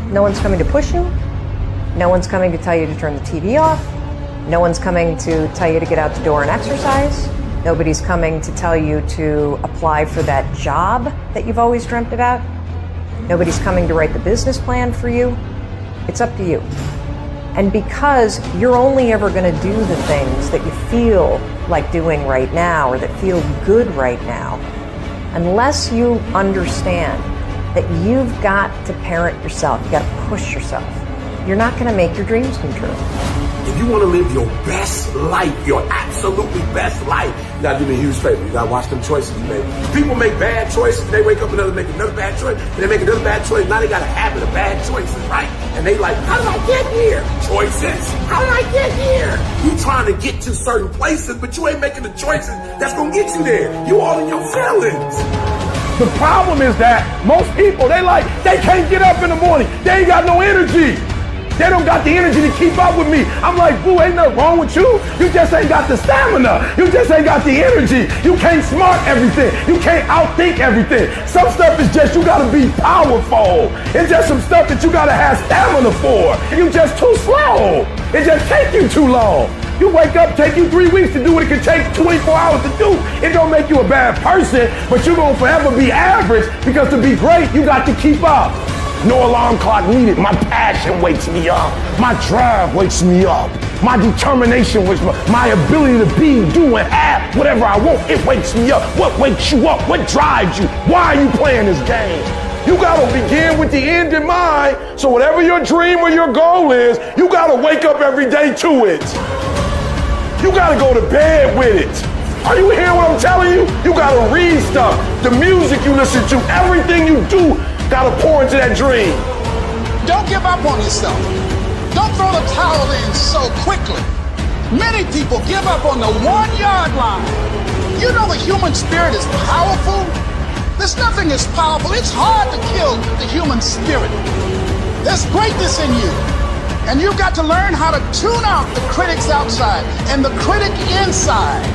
No one's coming to push you. No one's coming to tell you to turn the TV off. No one's coming to tell you to get out the door and exercise. Nobody's coming to tell you to apply for that job that you've always dreamt about. Nobody's coming to write the business plan for you. It's up to you. And because you're only ever going to do the things that you feel like doing right now or that feel good right now, unless you understand that you've got to parent yourself, you've got to push yourself, you're not going to make your dreams come true. If you want to live your best life, your absolutely best life, you got to do me a huge favor. You got to watch them choices you make. People make bad choices, and they wake up and they make another bad choice, and they make another bad choice. Now they got a habit of bad choices, right? And they like, how did I get here? Choices. How did I get here? You trying to get to certain places, but you ain't making the choices that's going to get you there. You all in your feelings. The problem is that most people, they can't get up in the morning. They ain't got no energy. They don't got the energy to keep up with me. I'm like, boo, ain't nothing wrong with you. You just ain't got the stamina. You just ain't got the energy. You can't smart everything. You can't outthink everything. Some stuff is just, you gotta be powerful. It's just some stuff that you gotta have stamina for. You just too slow. It just take you too long. You wake up, take you 3 weeks to do what it can take 24 hours to do. It don't make you a bad person, but you're gonna forever be average because to be great, you got to keep up. No alarm clock needed. My passion wakes me up. My drive wakes me up. My determination wakes me up. My ability to be, do, and have whatever I want, it wakes me up. What wakes you up? What drives you? Why are you playing this game? You gotta begin with the end in mind, so whatever your dream or your goal is, you gotta wake up every day to it. You gotta go to bed with it. Are you hearing what I'm telling you? You gotta read stuff. The music you listen to, everything you do, gotta pour into that dream. Don't give up on yourself. Don't throw the towel in so quickly. Many people give up on the 1-yard line. You know the human spirit is powerful. There's nothing as powerful. It's hard to kill the human spirit. There's greatness in you. And you've got to learn how to tune out the critics outside and the critic inside.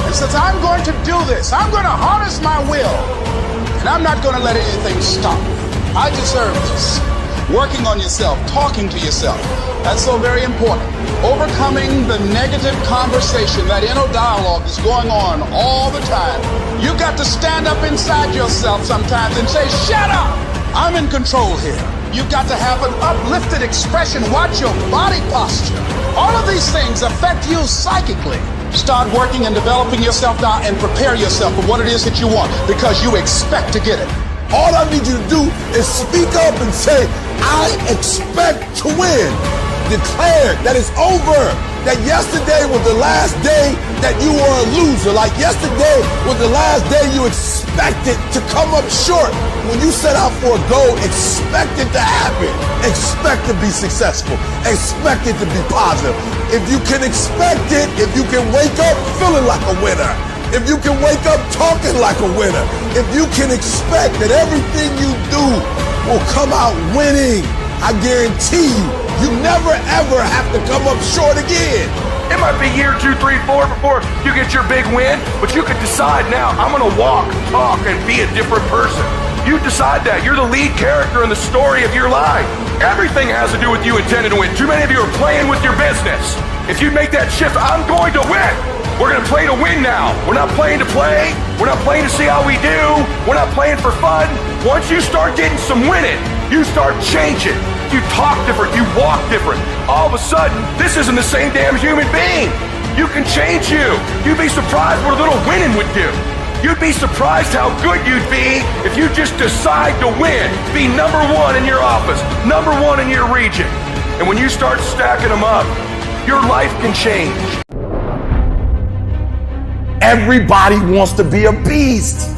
And since I'm going to do this, I'm going to harness my will. And I'm not going to let anything stop me. I deserve this. Working on yourself, talking to yourself. That's so very important. Overcoming the negative conversation, that inner dialogue is going on all the time. You got to stand up inside yourself sometimes and say, shut up! I'm in control here. You've got to have an uplifted expression. Watch your body posture. All of these things affect you psychically. Start working and developing yourself now and prepare yourself for what it is that you want, because you expect to get it. All I need you to do is speak up and say, I expect to win. Declare that it's over. That yesterday was the last day that you were a loser. Like yesterday was the last day you expected to come up short. When you set out for a goal, expect it to happen. Expect to be successful. Expect it to be positive. If you can expect it, if you can wake up feeling like a winner, if you can wake up talking like a winner, if you can expect that everything you do will come out winning, I guarantee you never ever have to come up short again. It might be year 2, 3, 4 before you get your big win, but you could decide now, I'm gonna walk, talk, and be a different person. You decide that. You're the lead character in the story of your life. Everything has to do with you intending to win. Too many of you are playing with your business. If you make that shift, I'm going to win. We're gonna play to win now. We're not playing to play. We're not playing to see how we do. We're not playing for fun. Once you start getting some winning, you start changing. You talk different, you walk different. All of a sudden, this isn't the same damn human being. You can change you. You'd be surprised what a little winning would do. You'd be surprised how good you'd be if you just decide to win. Be number 1 in your office, number 1 in your region. And when you start stacking them up, your life can change. Everybody wants to be a beast.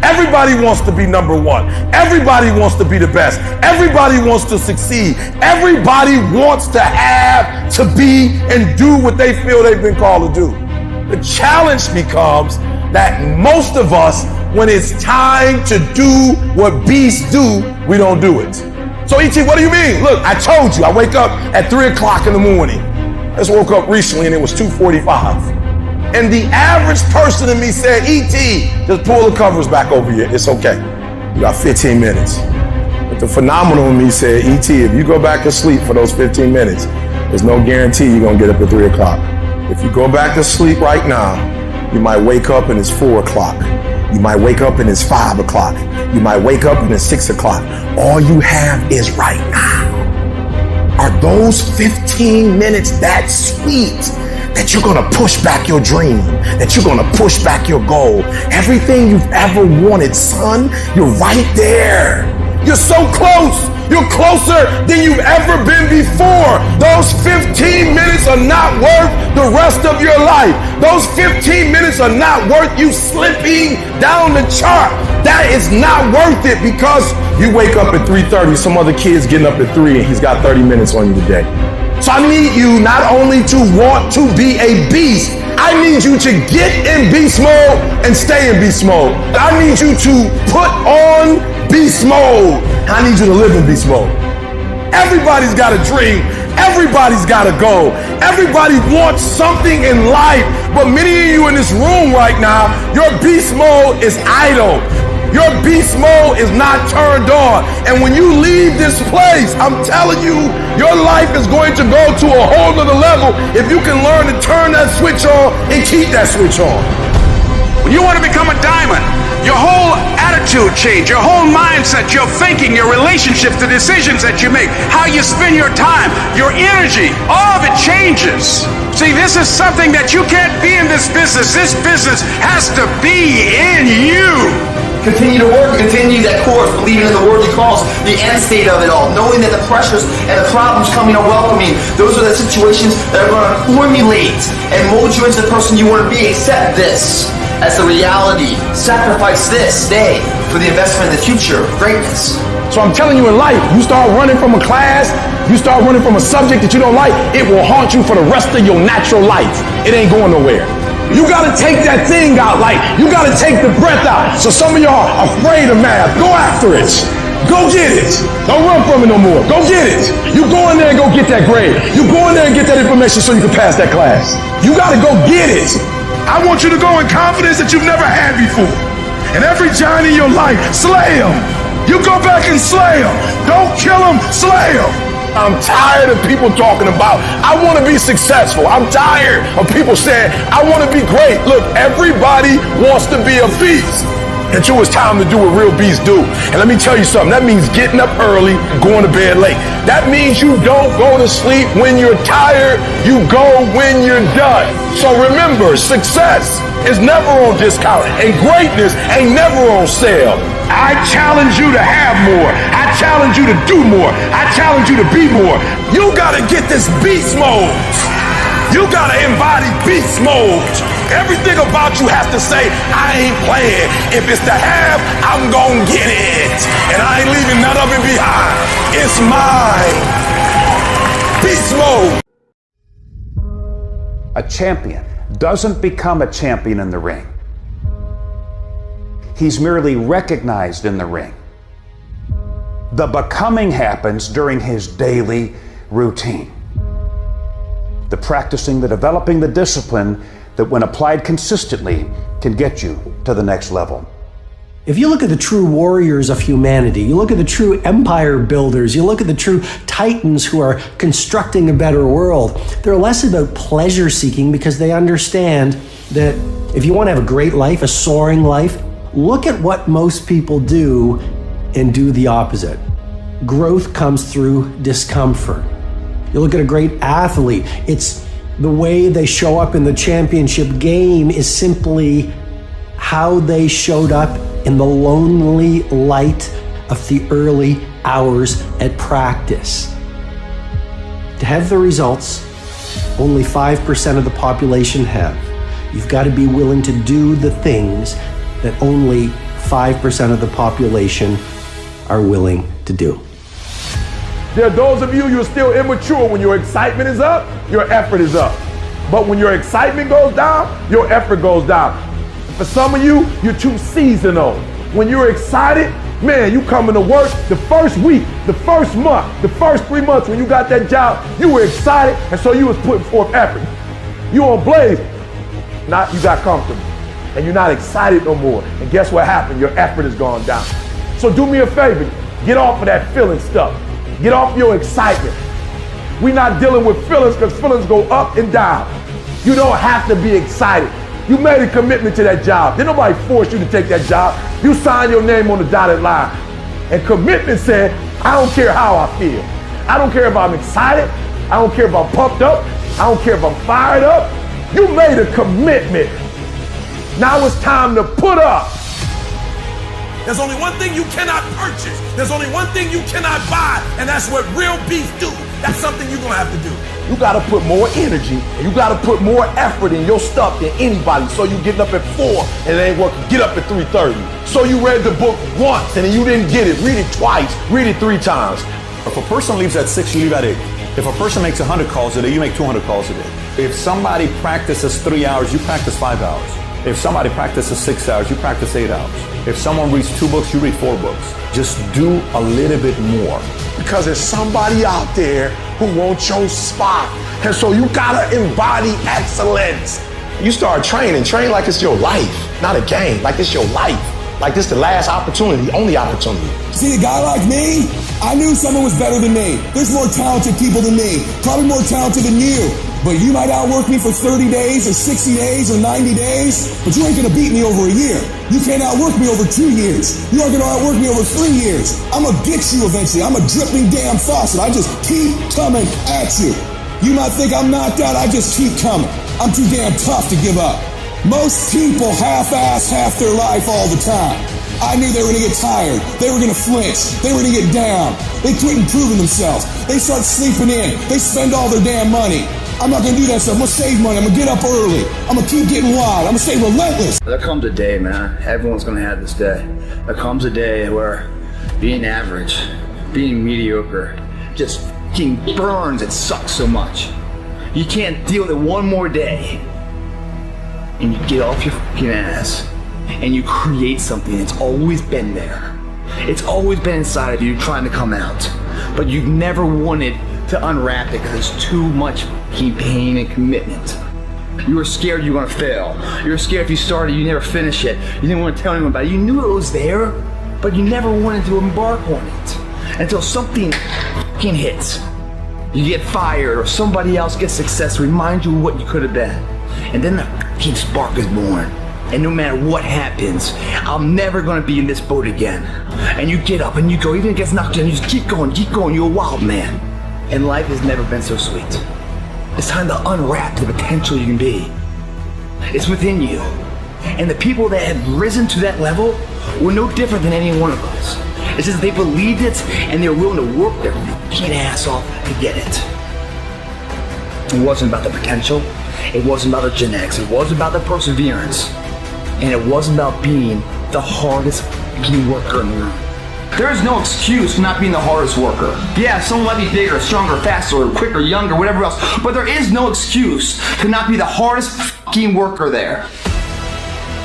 Everybody wants to be number 1. Everybody wants to be the best. Everybody wants to succeed. Everybody wants to have, to be, and do what they feel they've been called to do. The challenge becomes that most of us, when it's time to do what beasts do, we don't do it. So E.T., what do you mean? Look, I told you, I wake up at 3 o'clock in the morning. I just woke up recently and it was 2:45. And the average person in me said, E.T., just pull the covers back over you. It's okay. You got 15 minutes. But the phenomenal in me said, E.T., if you go back to sleep for those 15 minutes, there's no guarantee you're gonna get up at 3 o'clock. If you go back to sleep right now, you might wake up and it's 4 o'clock. You might wake up and it's 5 o'clock. You might wake up and it's 6 o'clock. All you have is right now. Are those 15 minutes that sweet that you're gonna push back your dream, that you're gonna push back your goal? Everything you've ever wanted, son, you're right there. You're so close. You're closer than you've ever been before. Those 15 minutes are not worth the rest of your life. Those 15 minutes are not worth you slipping down the chart. That is not worth it, because you wake up at 3:30, some other kid's getting up at 3 and he's got 30 minutes on you today. So I need you not only to want to be a beast, I need you to get in beast mode and stay in beast mode. I need you to put on beast mode. I need you to live in beast mode. Everybody's got a dream. Everybody's got a goal. Everybody wants something in life. But many of you in this room right now, your beast mode is idle. Your beast mode is not turned on. And when you leave this place, I'm telling you, your life is going to go to a whole nother level if you can learn to turn that switch on and keep that switch on. When you want to become a diamond, your whole attitude change, your whole mindset, your thinking, your relationships, the decisions that you make, how you spend your time, your energy, all of it changes. See, this is something that you can't be in this business. This business has to be in you. Continue to work, continue that course, believing in the worthy cause, the end state of it all, knowing that the pressures and the problems coming are welcoming. Those are the situations that are going to formulate and mold you into the person you want to be. Accept this as the reality. Sacrifice this day for the investment in the future of greatness. So I'm telling you, in life, you start running from a class, you start running from a subject that you don't like, it will haunt you for the rest of your natural life. It ain't going nowhere. You gotta take that thing out, like, you gotta take the breath out. So some of y'all are afraid of math. Go after it. Go get it. Don't run from it no more. Go get it. You go in there and go get that grade. You go in there and get that information so you can pass that class. You gotta go get it. I want you to go in confidence that you've never had before. And every giant in your life, slay him. You go back and slay him. Don't kill him, slay him. I'm tired of people talking about, I want to be successful. I'm tired of people saying, I want to be great. Look, everybody wants to be a beast until it's time to do what real beasts do. And let me tell you something, that means getting up early, going to bed late. That means you don't go to sleep when you're tired, you go when you're done. So remember, success is never on discount, and greatness ain't never on sale. I challenge you to have more. I challenge you to do more. I challenge you to be more. You gotta get this beast mode. You gotta embody beast mode. Everything about you has to say, I ain't playing. If it's to have, I'm gonna get it. And I ain't leaving none of it behind. It's mine. Beast mode. A champion doesn't become a champion in the ring. He's merely recognized in the ring. The becoming happens during his daily routine. The practicing, the developing, the discipline that when applied consistently can get you to the next level. If you look at the true warriors of humanity, you look at the true empire builders, you look at the true titans who are constructing a better world, they're less about pleasure seeking because they understand that if you want to have a great life, a soaring life, look at what most people do and do the opposite. Growth comes through discomfort. You look at a great athlete, it's the way they show up in the championship game is simply how they showed up in the lonely light of the early hours at practice. To have the results only 5% of the population have, you've got to be willing to do the things that only 5% of the population are willing to do. There are those of you, you're still immature. When your excitement is up, your effort is up. But when your excitement goes down, your effort goes down. For some of you, you're too seasonal. When you're excited, man, you coming to work the first week, the first month, the first 3 months when you got that job, you were excited, and so you was putting forth effort. You on blaze, not you got comfortable, and you're not excited no more. And guess what happened? Your effort has gone down. So do me a favor. Get off of that feeling stuff. Get off your excitement. We're not dealing with feelings because feelings go up and down. You don't have to be excited. You made a commitment to that job. Didn't nobody force you to take that job. You signed your name on the dotted line. And commitment said, I don't care how I feel. I don't care if I'm excited. I don't care if I'm pumped up. I don't care if I'm fired up. You made a commitment. Now it's time to put up. There's only one thing you cannot purchase. There's only one thing you cannot buy, and that's what real beef do. That's something you're gonna have to do. You gotta put more energy, and you gotta put more effort in your stuff than anybody. So you getting up at 4 and it ain't working. Get up at 3:30. So you read the book once and then you didn't get it. Read it twice. Read it 3 times. If a person leaves at 6, you leave at 8. If a person makes 100 calls a day, you make 200 calls a day. If somebody practices 3 hours, you practice 5 hours. If somebody practices 6 hours, you practice 8 hours. If someone reads 2 books, you read 4 books. Just do a little bit more. Because there's somebody out there who wants your spot. And so you gotta embody excellence. You start training, train like it's your life, not a game, like it's your life. Like this the last opportunity, only opportunity. See, a guy like me, I knew someone was better than me. There's more talented people than me, probably more talented than you. But you might outwork me for 30 days or 60 days or 90 days, but you ain't gonna beat me over a year. You can't outwork me over 2 years. You aren't gonna outwork me over 3 years. I'm gonna get you eventually. I'm a dripping damn faucet. I just keep coming at you. You might think I'm knocked out, I just keep coming. I'm too damn tough to give up. Most people half-ass half their life all the time. I knew they were gonna get tired. They were gonna flinch. They were gonna get down. They quit improving themselves. They start sleeping in. They spend all their damn money. I'm not gonna do that stuff. I'm gonna save money. I'm gonna get up early. I'm gonna keep getting wild. I'm gonna stay relentless. There comes a day, man. Everyone's gonna have this day. There comes a day where being average, being mediocre, just fucking burns and sucks so much. You can't deal with it one more day. And you get off your fucking ass and you create something that's always been there. It's always been inside of you trying to come out. But you've never wanted to unwrap it because there's too much fucking pain and commitment. You were scared you were gonna fail. You were scared if you started, you never finish it. You didn't want to tell anyone about it. You knew it was there, but you never wanted to embark on it. Until something fucking hits. You get fired or somebody else gets success, remind you of what you could have been. And then the fucking spark is born. And no matter what happens, I'm never gonna be in this boat again. And you get up and you go, even if it gets knocked down, you just keep going, you're a wild man. And life has never been so sweet. It's time to unwrap the potential you can be. It's within you. And the people that have risen to that level were no different than any one of us. It's just they believed it and they were willing to work their fucking ass off to get it. It wasn't about the potential. It wasn't about the genetics. It wasn't about the perseverance. And it wasn't about being the hardest fucking worker in the room. There is no excuse for not being the hardest worker. Yeah, someone might be bigger, stronger, faster, or quicker, younger, whatever else, but there is no excuse to not be the hardest fucking worker there.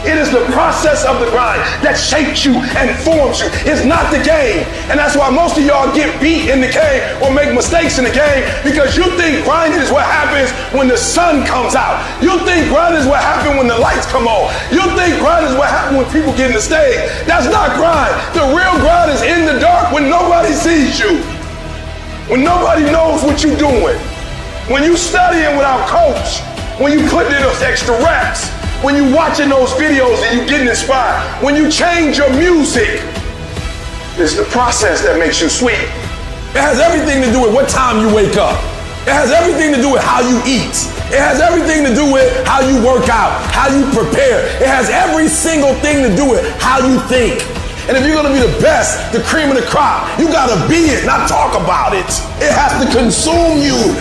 It is the process of the grind that shapes you and forms you. It's not the game. And that's why most of y'all get beat in the game or make mistakes in the game because you think grinding is what happens when the sun comes out. You think grinding is what happens when the lights come on. You think grinding is what happens when people get in the stage. That's not grind. The real grind is in the dark when nobody sees you. When nobody knows what you're doing. When you studying without coach. When you putting in those extra reps. When you watching those videos and you getting inspired, when you change your music, it's the process that makes you sweet. It has everything to do with what time you wake up. It has everything to do with how you eat. It has everything to do with how you work out, how you prepare. It has every single thing to do with how you think. And if you're gonna be the best, the cream of the crop, you gotta be it, not talk about it. It has to consume you.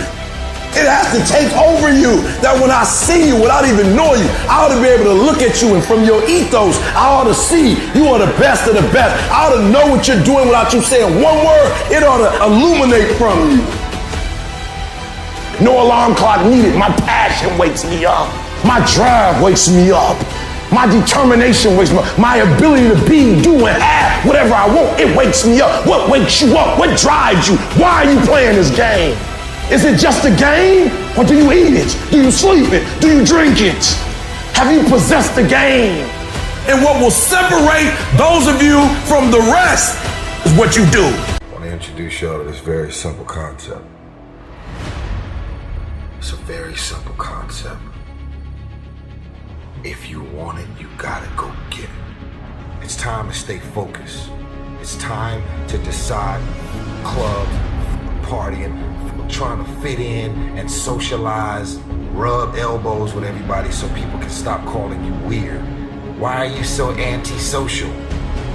It has to take over you, that when I see you without even knowing you, I ought to be able to look at you and from your ethos, I ought to see you are the best of the best. I ought to know what you're doing without you saying one word. It ought to illuminate from you. No alarm clock needed. My passion wakes me up. My drive wakes me up. My determination wakes me up. My ability to be, do, and have whatever I want, it wakes me up. What wakes you up? What drives you? Why are you playing this game? Is it just a game? Or do you eat it? Do you sleep it? Do you drink it? Have you possessed the game? And what will separate those of you from the rest is what you do. I want to introduce y'all to this very simple concept. It's a very simple concept. If you want it, you gotta go get it. It's time to stay focused. It's time to decide club, partying, trying to fit in and socialize, rub elbows with everybody so people can stop calling you weird. Why are you so antisocial?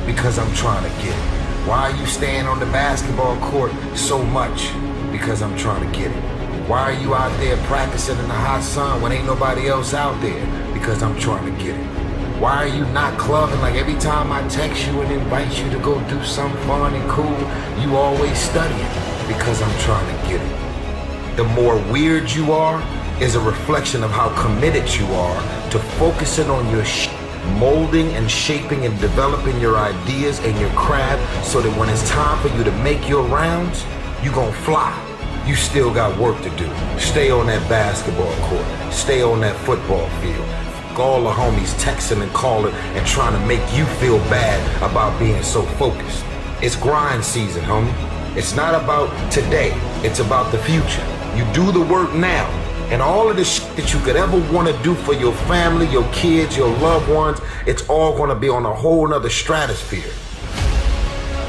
Because I'm trying to get it. Why are you staying on the basketball court so much? Because I'm trying to get it. Why are you out there practicing in the hot sun when ain't nobody else out there? Because I'm trying to get it. Why are you not clubbing? Like every time I text you and invite you to go do something fun and cool, you always studying. Because I'm trying to get it. The more weird you are is a reflection of how committed you are to focusing on your molding and shaping and developing your ideas and your craft so that when it's time for you to make your rounds, you gonna fly. You still got work to do. Stay on that basketball court. Stay on that football field. All the homies texting and calling and trying to make you feel bad about being so focused. It's grind season, homie. It's not about today. It's about the future. You do the work now. And all of the shit that you could ever want to do for your family, your kids, your loved ones, it's all going to be on a whole nother stratosphere.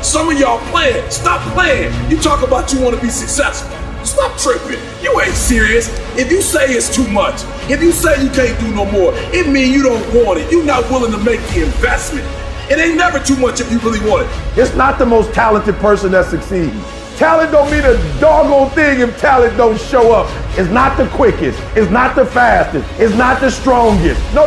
Some of y'all playing. Stop playing. You talk about you want to be successful. Stop tripping. You ain't serious. If you say it's too much, if you say you can't do no more, it means you don't want it. You're not willing to make the investment. It ain't never too much if you really want it. It's not the most talented person that succeeds. Talent don't mean a doggone thing if talent don't show up. It's not the quickest. It's not the fastest. It's not the strongest. No.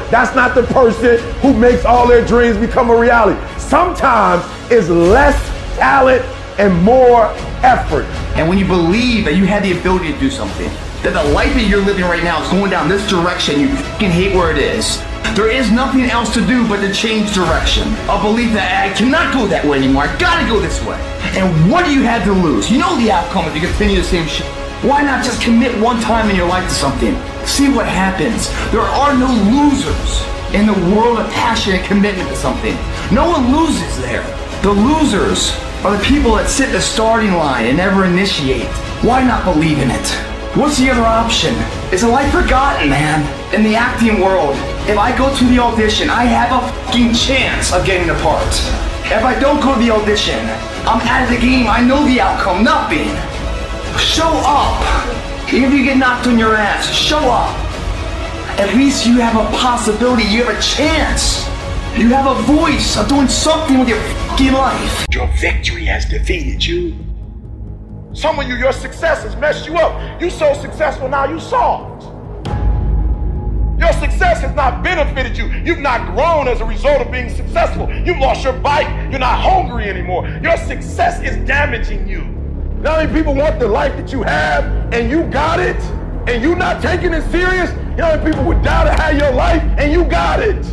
That's not the person who makes all their dreams become a reality. Sometimes it's less talent and more effort. And when you believe that you have the ability to do something, that the life that you're living right now is going down this direction, you fucking hate where it is. There is nothing else to do but to change direction. A belief that I cannot go that way anymore, I gotta go this way. And what do you have to lose? You know the outcome if you continue the same shit. Why not just commit one time in your life to something? See what happens. There are no losers in the world of passion and commitment to something. No one loses there. The losers are the people that sit in the starting line and never initiate. Why not believe in it? What's the other option? Is a life forgotten, man? In the acting world, if I go to the audition, I have a fucking chance of getting the part. If I don't go to the audition, I'm out of the game. I know the outcome, nothing. Show up. Even if you get knocked on your ass, show up. At least you have a possibility, you have a chance. You have a voice of doing something with your fucking life. Your victory has defeated you. Some of you, your success has messed you up. You so successful now, you soft. Your success has not benefited you. You've not grown as a result of being successful. You've lost your bite. You're not hungry anymore. Your success is damaging you. Not many people want the life that you have and you got it and you not taking it serious. You know how many people would die to have your life and you got it.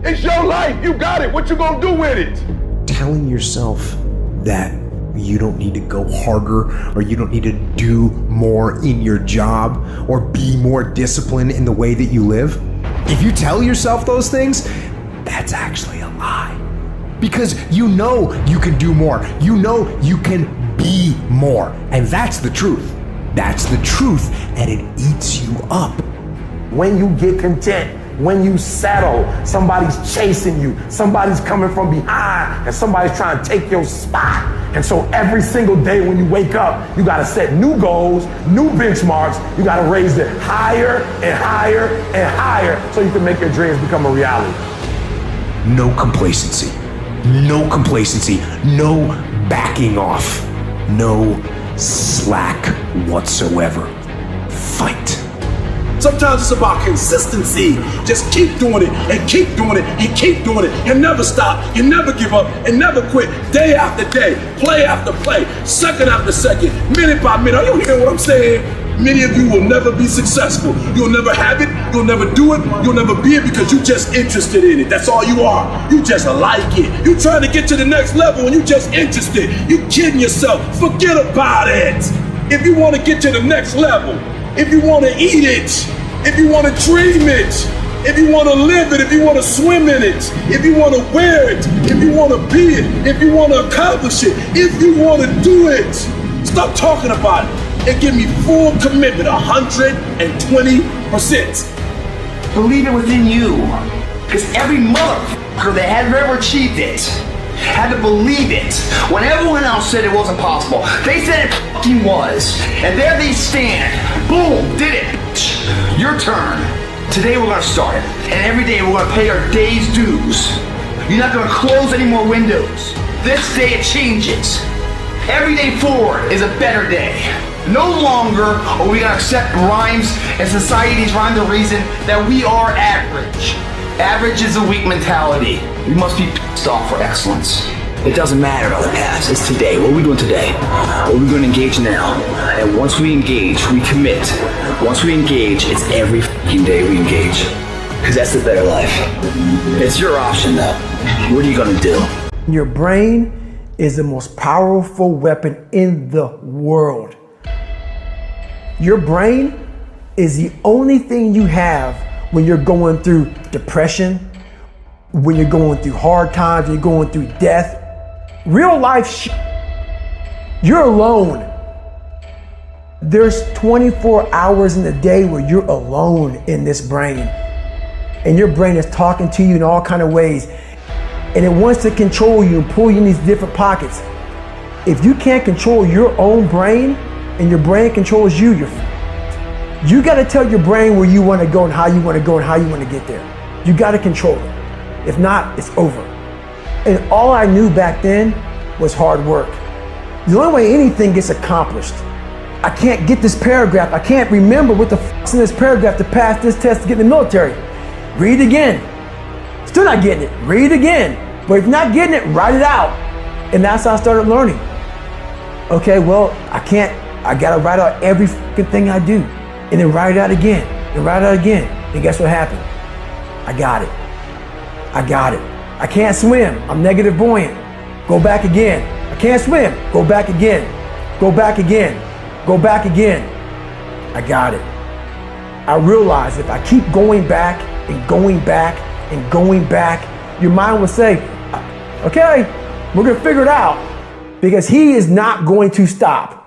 It's your life. You got it. What you gonna do with it? Telling yourself that you don't need to go harder or you don't need to do more in your job or be more disciplined in the way that you live. If you tell yourself those things, that's actually a lie. Because you know you can do more. You know you can be more. And that's the truth. That's the truth, and it eats you up. When you get content, when you settle, somebody's chasing you, somebody's coming from behind, and somebody's trying to take your spot. And so every single day when you wake up, you gotta set new goals, new benchmarks. You gotta raise it higher and higher and higher so you can make your dreams become a reality. No complacency. No complacency. No backing off. No slack whatsoever. Fight. Sometimes it's about consistency. Just keep doing it and keep doing it and keep doing it and never stop and never give up and never quit. Day after day, play after play, second after second, minute by minute. Are you hearing what I'm saying? Many of you will never be successful. You'll never have it. You'll never do it. You'll never be it because you're just interested in it. That's all you are. You just like it. You trying to get to the next level and you just interested. You kidding yourself. Forget about it. If you want to get to the next level, if you want to eat it, if you want to dream it, if you want to live it, if you want to swim in it, if you want to wear it, if you want to be it, if you want to accomplish it, if you want to do it, stop talking about it and give me full commitment, 120%. Believe it within you. Because every motherfucker that had ever achieved it had to believe it when everyone else said it wasn't possible. They said it fucking was. And there they stand. Boom, did it. Your turn. Today we're gonna start it. And every day we're gonna pay our day's dues. You're not gonna close any more windows. This day it changes. Every day forward is a better day. No longer are we gonna accept rhymes and society's rhyme the reason that we are average. Average is a weak mentality. We must be pissed off for excellence. It doesn't matter about the past, it's today. What are we doing today? What are we going to engage now? And once we engage, we commit. Once we engage, it's every fucking day we engage. Because that's the better life. It's your option though. What are you going to do? Your brain is the most powerful weapon in the world. Your brain is the only thing you have when you're going through depression, when you're going through hard times, when you're going through death. Real life you're alone. There's 24 hours in the day where you're alone in this brain. And your brain is talking to you in all kinds of ways. And it wants to control you and pull you in these different pockets. If you can't control your own brain and your brain controls you, you got to tell your brain where you want to go and how you want to go and how you want to get there. You got to control it. If not, it's over. And all I knew back then was hard work. The only way anything gets accomplished. I can't get this paragraph. I can't remember what the fuck's in this paragraph to pass this test to get in the military. Read it again. Still not getting it. Read it again. But if you're not getting it, write it out. And that's how I started learning. Okay, well, I gotta write out every fucking thing I do. And then write it out again. And write it out again. And guess what happened? I got it. I got it. I can't swim. I'm negative buoyant. Go back again. I can't swim. Go back again. Go back again. Go back again. I got it. I realized if I keep going back and going back and going back, your mind will say, okay, we're gonna figure it out, because he is not going to stop.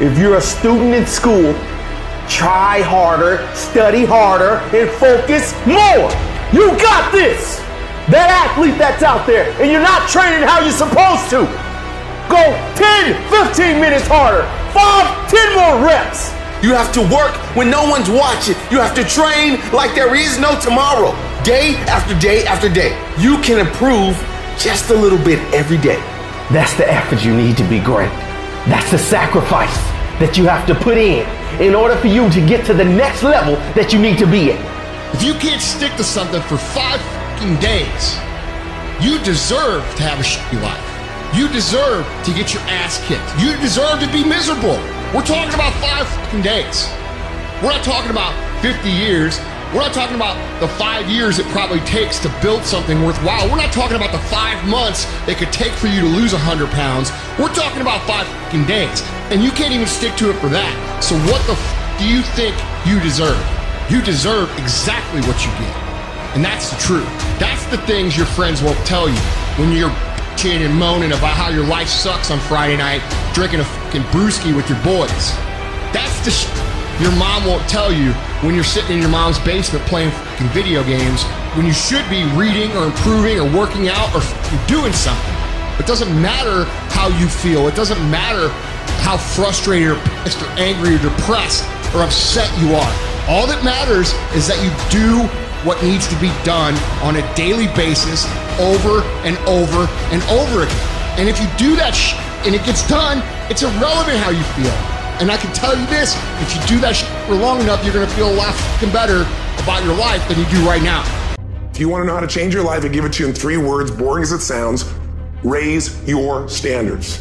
If you're a student in school, try harder, study harder, and focus more. You got this. That athlete that's out there, and you're not training how you're supposed to. Go 10, 15 minutes harder, 5, 10 more reps. You have to work when no one's watching. You have to train like there is no tomorrow. Day after day after day. You can improve just a little bit every day. That's the effort you need to be great. That's the sacrifice that you have to put in order for you to get to the next level that you need to be at. If you can't stick to something for 5 fucking days, you deserve to have a shitty life. You deserve to get your ass kicked. You deserve to be miserable. We're talking about 5 fucking days. We're not talking about 50 years. We're not talking about the 5 years it probably takes to build something worthwhile. We're not talking about the 5 months it could take for you to lose 100 pounds. We're talking about 5 fucking days. And you can't even stick to it for that. So what the do you think you deserve? You deserve exactly what you get. And that's the truth. That's the things your friends won't tell you when you're bitching and moaning about how your life sucks on Friday night, drinking a fucking brewski with your boys. That's the your mom won't tell you when you're sitting in your mom's basement playing fucking video games when you should be reading or improving or working out or doing something. It doesn't matter how you feel. It doesn't matter how frustrated or pissed or angry or depressed or upset you are. All that matters is that you do what needs to be done on a daily basis over and over and over again. And if you do that and it gets done, it's irrelevant how you feel. And I can tell you this, if you do that for long enough, you're gonna feel a lot fucking better about your life than you do right now. If you wanna know how to change your life, I give it to you in 3 words, boring as it sounds: raise your standards.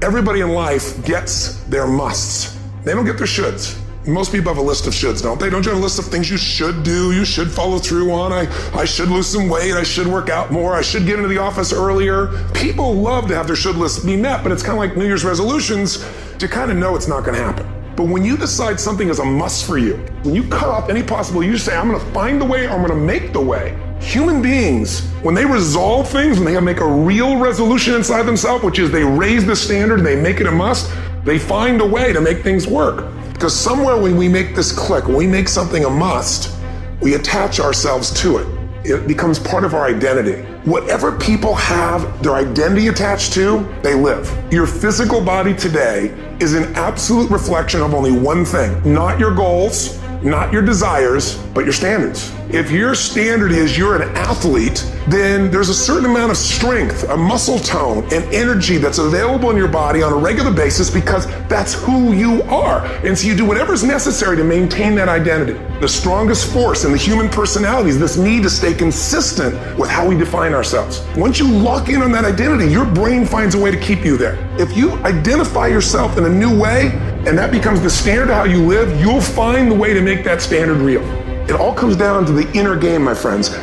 Everybody in life gets their musts. They don't get their shoulds. Most people have a list of shoulds, don't they? Don't you have a list of things you should do, you should follow through on? I should lose some weight, I should work out more, I should get into the office earlier. People love to have their should lists be met, but it's kind of like New Year's resolutions to kind of know it's not gonna happen. But when you decide something is a must for you, when you cut off any possibility, you just say, I'm gonna find the way, or I'm gonna make the way. Human beings, when they resolve things, when they make a real resolution inside themselves, which is they raise the standard, they make it a must, they find a way to make things work. Because somewhere when we make this click, when we make something a must, we attach ourselves to it. It becomes part of our identity. Whatever people have their identity attached to, they live. Your physical body today is an absolute reflection of only one thing, not your goals, not your desires, but your standards. If your standard is you're an athlete, then there's a certain amount of strength, a muscle tone, and energy that's available in your body on a regular basis because that's who you are. And so you do whatever's necessary to maintain that identity. The strongest force in the human personality is this need to stay consistent with how we define ourselves. Once you lock in on that identity, your brain finds a way to keep you there. If you identify yourself in a new way, and that becomes the standard of how you live, you'll find the way to make that standard real. It all comes down to the inner game, my friends.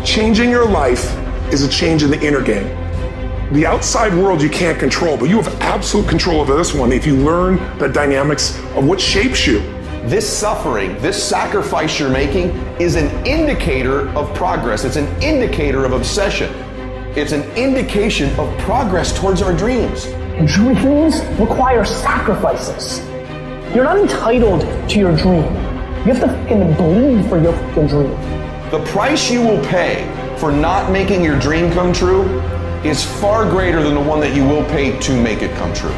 Changing your life is a change in the inner game. The outside world you can't control, but you have absolute control over this one if you learn the dynamics of what shapes you. This suffering, this sacrifice you're making is an indicator of progress. It's an indicator of obsession. It's an indication of progress towards our dreams. Dreams require sacrifices. You're not entitled to your dream. You have to fucking bleed for your fucking dream. The price you will pay for not making your dream come true is far greater than the one that you will pay to make it come true.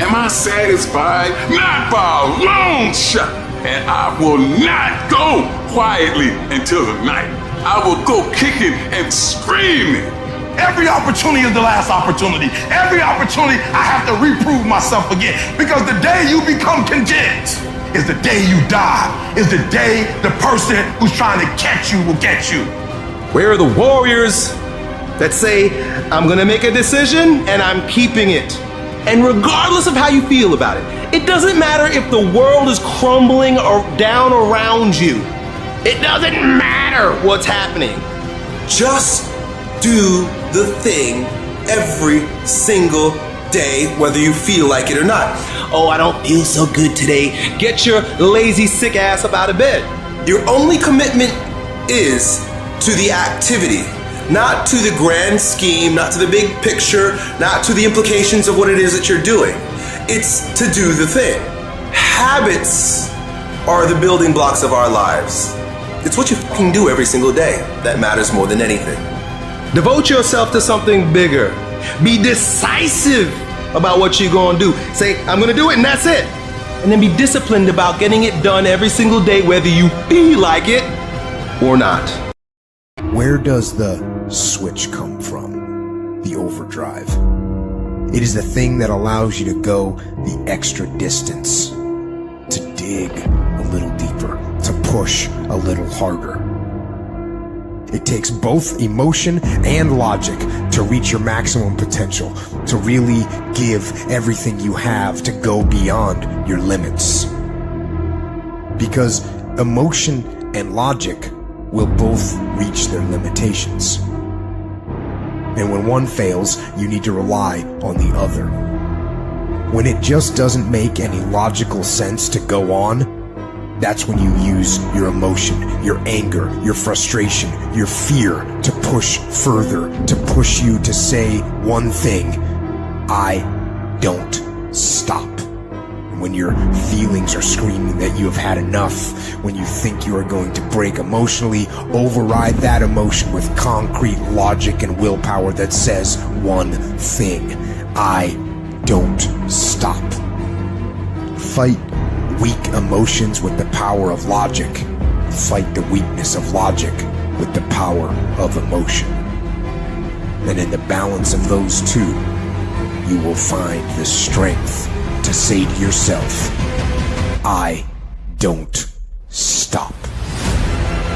Am I satisfied? Not by a long shot. And I will not go quietly until the night. I will go kicking and screaming. Every opportunity is the last opportunity. Every opportunity I have to reprove myself again. Because the day you become content is the day you die. Is the day the person who's trying to catch you will get you. Where are the warriors that say, I'm gonna make a decision and I'm keeping it? And regardless of how you feel about it, it doesn't matter if the world is crumbling or down around you. It doesn't matter what's happening. Just do the thing every single day, whether you feel like it or not. Oh, I don't feel so good today. Get your lazy, sick ass up out of bed. Your only commitment is to the activity, not to the grand scheme, not to the big picture, not to the implications of what it is that you're doing. It's to do the thing. Habits are the building blocks of our lives. It's what you fucking do every single day that matters more than anything. Devote yourself to something bigger. Be decisive about what you're gonna do. Say, I'm gonna do it and that's it. And then be disciplined about getting it done every single day, whether you feel like it or not. Where does the switch come from? The overdrive. It is the thing that allows you to go the extra distance, to dig a little deeper, to push a little harder. It takes both emotion and logic to reach your maximum potential, to really give everything you have, to go beyond your limits. Because emotion and logic will both reach their limitations. And when one fails, you need to rely on the other. When it just doesn't make any logical sense to go on, that's when you use your emotion, your anger, your frustration, your fear to push further, to push you to say one thing: I don't stop. When your feelings are screaming that you have had enough, when you think you are going to break emotionally, override that emotion with concrete logic and willpower that says one thing: I don't stop. Fight weak emotions with the power of logic. Fight the weakness of logic with the power of emotion. And in the balance of those two, you will find the strength to say to yourself, I don't stop.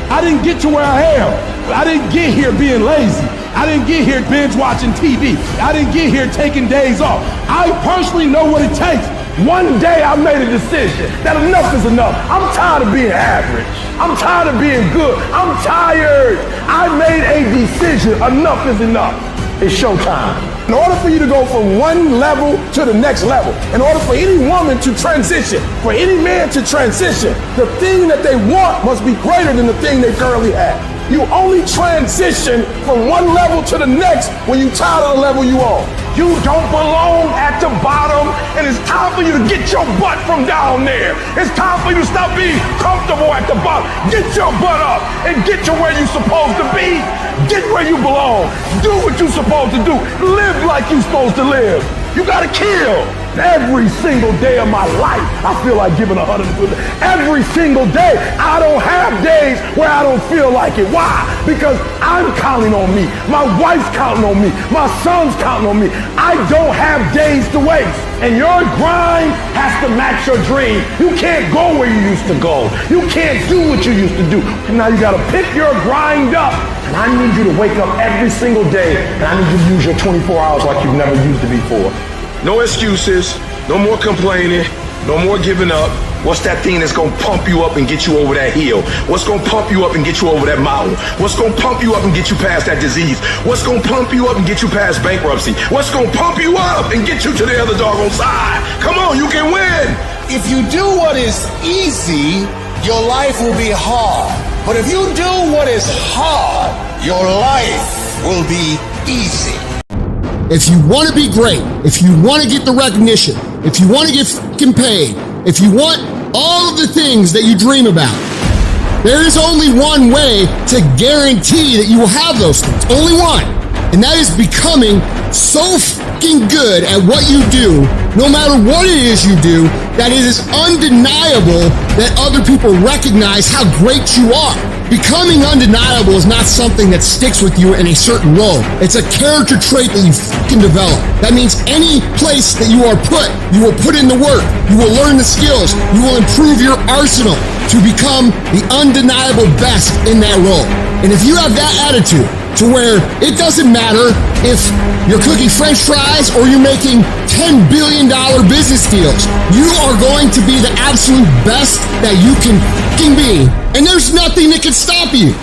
I didn't get to where I am. I didn't get here being lazy. I didn't get here binge watching TV. I didn't get here taking days off. I personally know what it takes. One day I made a decision that enough is enough. I'm tired of being average. I'm tired of being good. I'm tired. I made a decision. Enough is enough. it's showtime. In order for you to go from one level to the next level, in order for any woman to transition, for any man to transition, the thing that they want must be greater than the thing they currently have. You only transition from one level to the next when you tired of the level you on. You don't belong at the bottom, and it's time for you to get your butt from down there. It's time for you to stop being comfortable at the bottom. Get your butt up and get to where you're supposed to be. Get where you belong. Do what you're supposed to do. Live like you're supposed to live. You gotta kill. Every single day of my life, I feel like giving 100%. Every single day. I don't have days where I don't feel like it. Why? Because I'm counting on me. My wife's counting on me. My son's counting on me. I don't have days to waste. And your grind has to match your dream. You can't go where you used to go. You can't do what you used to do. And now you gotta pick your grind up. And I need you to wake up every single day, and I need you to use your 24 hours like you've never used it before. No excuses, no more complaining, no more giving up. What's that thing that's gonna pump you up and get you over that hill? What's gonna pump you up and get you over that mountain? What's gonna pump you up and get you past that disease? What's gonna pump you up and get you past bankruptcy? What's gonna pump you up and get you to the other doggone side? Come on, you can win! If you do what is easy, your life will be hard. But if you do what is hard, your life will be easy. If you want to be great, if you want to get the recognition, if you want to get fucking paid, if you want all of the things that you dream about, there is only one way to guarantee that you will have those things. Only one. And that is becoming so fucking good at what you do, no matter what it is you do, that it is undeniable that other people recognize how great you are. Becoming undeniable is not something that sticks with you in a certain role. It's a character trait that you fucking develop. That means any place that you are put, you will put in the work, you will learn the skills, you will improve your arsenal to become the undeniable best in that role. And if you have that attitude, to where it doesn't matter if you're cooking French fries or you're making $10 billion business deals, you are going to be the absolute best that you can fucking be. And there's nothing that can stop you.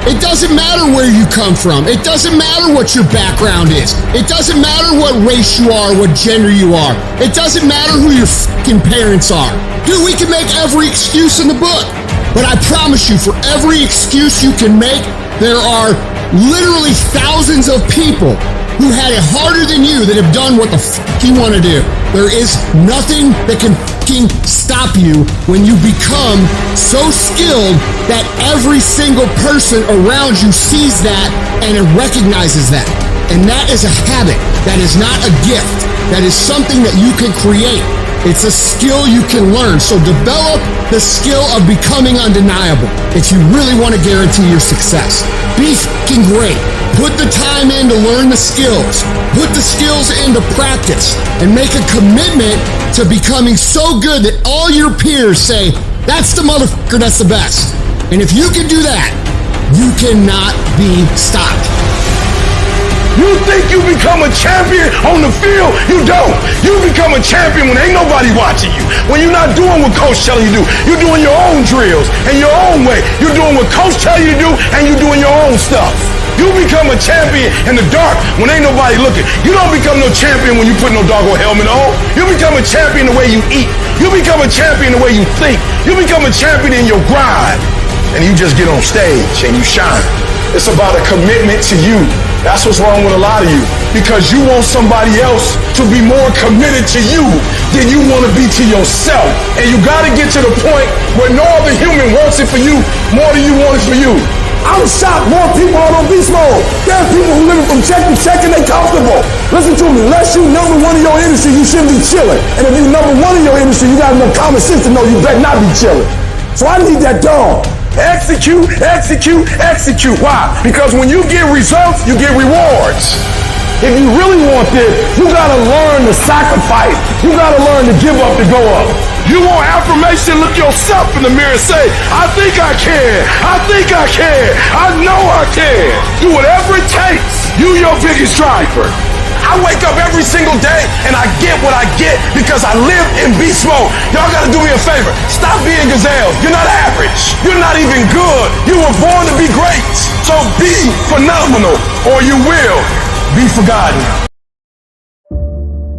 It doesn't matter where you come from. It doesn't matter what your background is. It doesn't matter what race you are, what gender you are. It doesn't matter who your fucking parents are. Dude, we can make every excuse in the book. But I promise you, for every excuse you can make, there are literally thousands of people who had it harder than you that have done what the fuck you want to do. There is nothing that can fucking stop you when you become so skilled that every single person around you sees that and it recognizes that. And that is a habit. That is not a gift. That is something that you can create. It's a skill you can learn. So develop the skill of becoming undeniable if you really want to guarantee your success. Be fucking great. Put the time in to learn the skills. Put the skills into practice and make a commitment to becoming so good that all your peers say, that's the motherfucker that's the best. And if you can do that, you cannot be stopped. You think you become a champion on the field? You don't. You become a champion when ain't nobody watching you. When you're not doing what coach telling you to do. You're doing your own drills in your own way. You're doing what coach tell you to do, and you're doing your own stuff. You become a champion in the dark when ain't nobody looking. You don't become no champion when you put no doggone helmet on. You become a champion the way you eat. You become a champion the way you think. You become a champion in your grind. And you just get on stage and you shine. It's about a commitment to you. That's what's wrong with a lot of you. Because you want somebody else to be more committed to you than you want to be to yourself. And you got to get to the point where no other human wants it for you more than you want it for you. I'm shocked more people are on beast mode. There are people who living from check to check and they comfortable. Listen to me, unless you number one in your industry, you shouldn't be chilling. And if you number one in your industry, you got enough common sense to know you better not be chilling. So I need that dog. Execute, execute, execute. Why? Because when you get results, you get rewards. If you really want this, you gotta learn to sacrifice. You gotta learn to give up to go up. You want affirmation, look yourself in the mirror and say, I think I can. I think I can. I know I can. Do whatever it takes. You your biggest driver. I wake up every single day and I get what I get because I live in beast mode. Y'all gotta do me a favor. Stop being gazelles. You're not average. You're not even good. You were born to be great. So be phenomenal or you will be forgotten.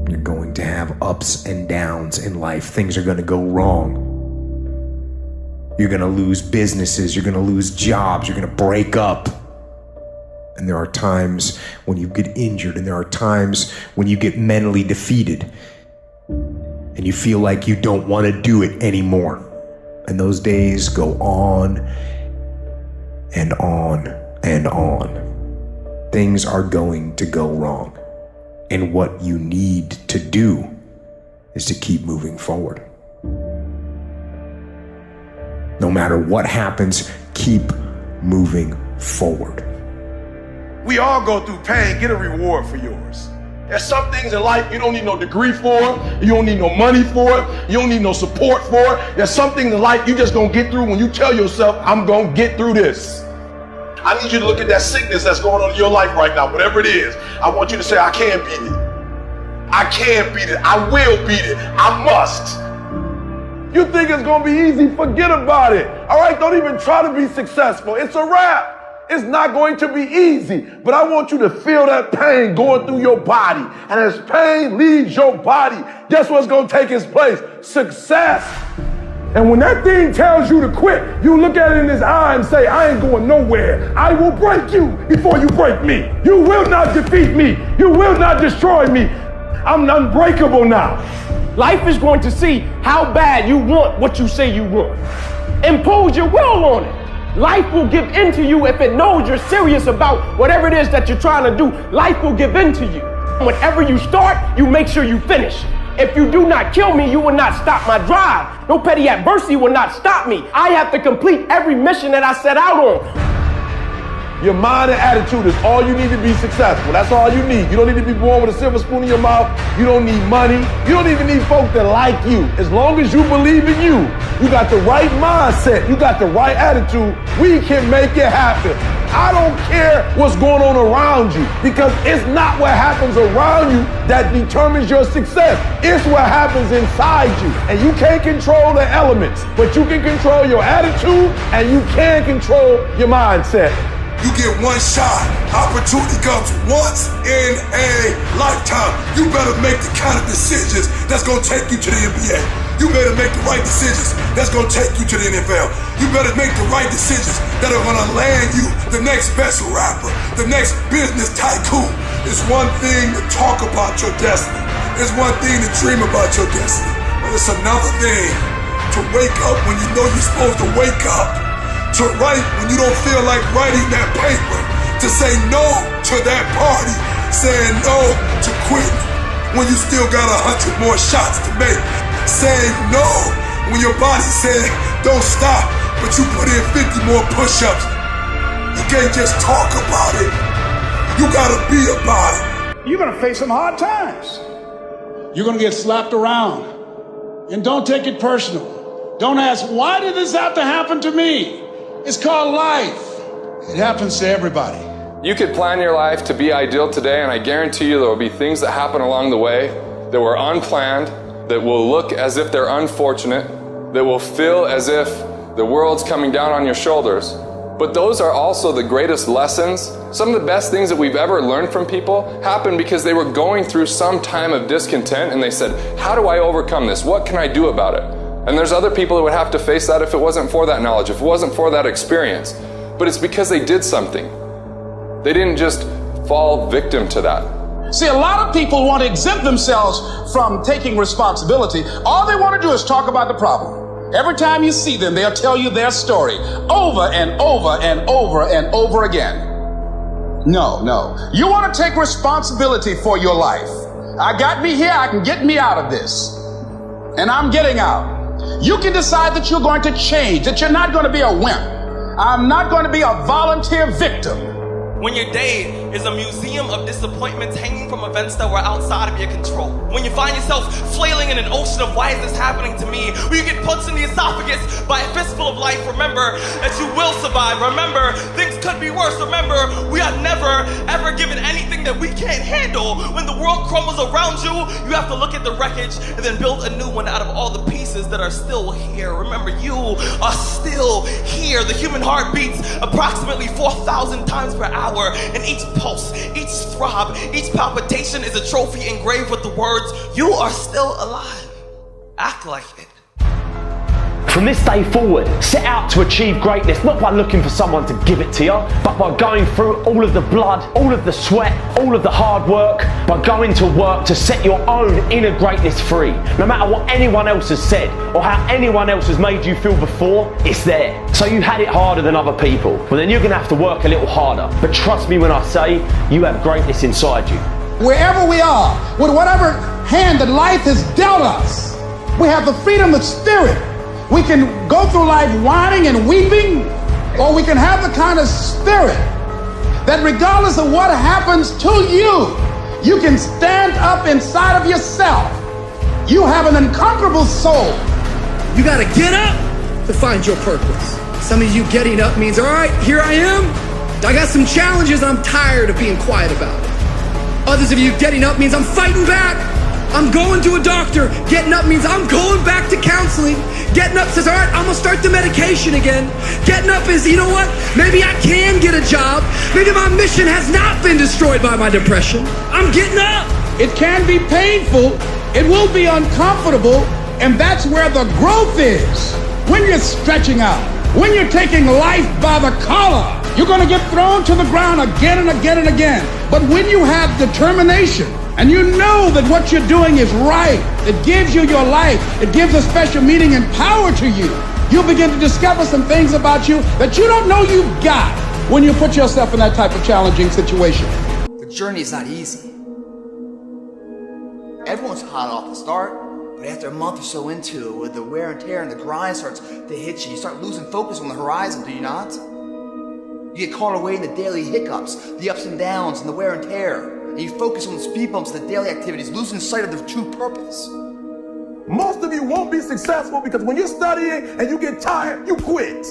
You're going to have ups and downs in life. Things are going to go wrong. You're going to lose businesses. You're going to lose jobs. You're going to break up. And there are times when you get injured, and there are times when you get mentally defeated and you feel like you don't want to do it anymore. And those days go on and on and on. Things are going to go wrong. And what you need to do is to keep moving forward. No matter what happens, keep moving forward. We all go through pain. Get a reward for yours. There's some things in life you don't need no degree for, you don't need no money for it, you don't need no support for it. There's some things in life you just gonna get through when you tell yourself, I'm gonna get through this. I need you to look at that sickness that's going on in your life right now, whatever it is. I want you to say, I can beat it. I can beat it. I will beat it. I must. You think it's gonna be easy? Forget about it. All right, don't even try to be successful. It's a wrap. It's not going to be easy, but I want you to feel that pain going through your body. And as pain leaves your body, guess what's going to take its place? Success. And when that thing tells you to quit, you look at it in his eye and say, I ain't going nowhere. I will break you before you break me. You will not defeat me. You will not destroy me. I'm unbreakable now. Life is going to see how bad you want what you say you want. Impose your will on it. Life will give in to you if it knows you're serious about whatever it is that you're trying to do. Life will give in to you. Whenever you start, you make sure you finish. If you do not kill me, you will not stop my drive. No petty adversity will not stop me. I have to complete every mission that I set out on. Your mind and attitude is all you need to be successful. That's all you need. You don't need to be born with a silver spoon in your mouth. You don't need money. You don't even need folk that like you. As long as you believe in you, you got the right mindset, you got the right attitude, we can make it happen. I don't care what's going on around you, because it's not what happens around you that determines your success. It's what happens inside you. And you can't control the elements, but you can control your attitude and you can control your mindset. You get one shot. Opportunity comes once in a lifetime. You better make the kind of decisions that's gonna take you to the NBA. You better make the right decisions that's gonna take you to the NFL. You better make the right decisions that are gonna land you the next best rapper, the next business tycoon. It's one thing to talk about your destiny. It's one thing to dream about your destiny. But it's another thing to wake up when you know you're supposed to wake up. To write when you don't feel like writing that paper, to say no to that party, saying no to quitting when you still got 100 more shots to make, saying no when your body said don't stop, but you put in 50 more push-ups. You can't just talk about it, you gotta be about it. You're gonna face some hard times. You're gonna get slapped around, and don't take it personal. Don't ask, why did this have to happen to me? It's called life. It happens to everybody. You could plan your life to be ideal today, and I guarantee you there will be things that happen along the way that were unplanned, that will look as if they're unfortunate, that will feel as if the world's coming down on your shoulders. But those are also the greatest lessons. Some of the best things that we've ever learned from people happen because they were going through some time of discontent and they said, how do I overcome this? What can I do about it? And there's other people that would have to face that if it wasn't for that knowledge, if it wasn't for that experience. But it's because they did something. They didn't just fall victim to that. See, a lot of people want to exempt themselves from taking responsibility. All they want to do is talk about the problem. Every time you see them, they'll tell you their story over and over and over and over again. No. You want to take responsibility for your life. I got me here, I can get me out of this. And I'm getting out. You can decide that you're going to change, that you're not going to be a wimp. I'm not going to be a volunteer victim. When your day is a museum of disappointments hanging from events that were outside of your control. When you find yourself flailing in an ocean of why is this happening to me? When you get punched in the esophagus by a fistful of life, remember that you will survive. Remember, things could be worse. Remember, we are never, ever given anything that we can't handle. When the world crumbles around you, you have to look at the wreckage and then build a new one out of all the pieces that are still here. Remember, you are still here. The human heart beats approximately 4,000 times per hour, and each pulse, each throb, each palpitation is a trophy engraved with the words, "You are still alive. Act like it." From this day forward, set out to achieve greatness, not by looking for someone to give it to you, but by going through all of the blood, all of the sweat, all of the hard work, by going to work to set your own inner greatness free. No matter what anyone else has said, or how anyone else has made you feel before, it's there. So you had it harder than other people, well then you're gonna have to work a little harder. But trust me when I say, you have greatness inside you. Wherever we are, with whatever hand that life has dealt us, we have the freedom of spirit. We can go through life whining and weeping, or we can have the kind of spirit that regardless of what happens to you, you can stand up inside of yourself. You have an unconquerable soul. You gotta get up to find your purpose. Some of you getting up means, all right, here I am. I got some challenges I'm tired of being quiet about it. Others of you getting up means I'm fighting back. I'm going to a doctor. Getting up means I'm going back to counseling. Getting up says, all right, I'm gonna start the medication again. Getting up is, you know what? Maybe I can get a job. Maybe my mission has not been destroyed by my depression. I'm getting up. It can be painful. It will be uncomfortable. And that's where the growth is. When you're stretching out, when you're taking life by the collar, you're gonna get thrown to the ground again and again and again. But when you have determination, and you know that what you're doing is right, it gives you your life, it gives a special meaning and power to you, you'll begin to discover some things about you that you don't know you've got when you put yourself in that type of challenging situation. The journey is not easy. Everyone's hot off the start, but after a month or so into it, with the wear and tear and the grind starts to hit you, you start losing focus on the horizon, do you not? You get caught away in the daily hiccups, the ups and downs, and the wear and tear. And you focus on the speed bumps, the daily activities, losing sight of their true purpose. Most of you won't be successful because when you're studying and you get tired, you quit.